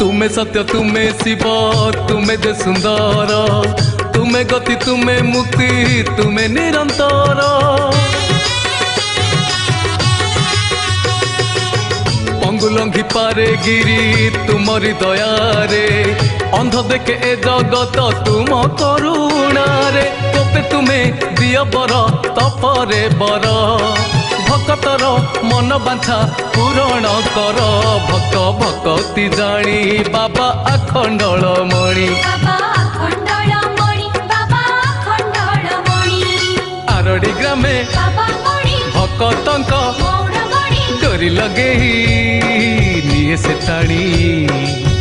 तुम्हें सत्य तुम्हें शिव तुम्हें दे सुंदर तुम्हें गति तुम्हें मुक्ति तुम्हें निरंतर पंगुलंघी पारे गिरी तुमरी दयारे अंध देखे ए जगत तुम करुणा रे तोपे तुम्हें दिय बर तपरे बर भक्तर मन बांछा पूरण कर भक्त भक्ति जानी बाबा आखंडलमणि आरडी ग्रामे भक्तंक डोरी लगे निये से टाणी।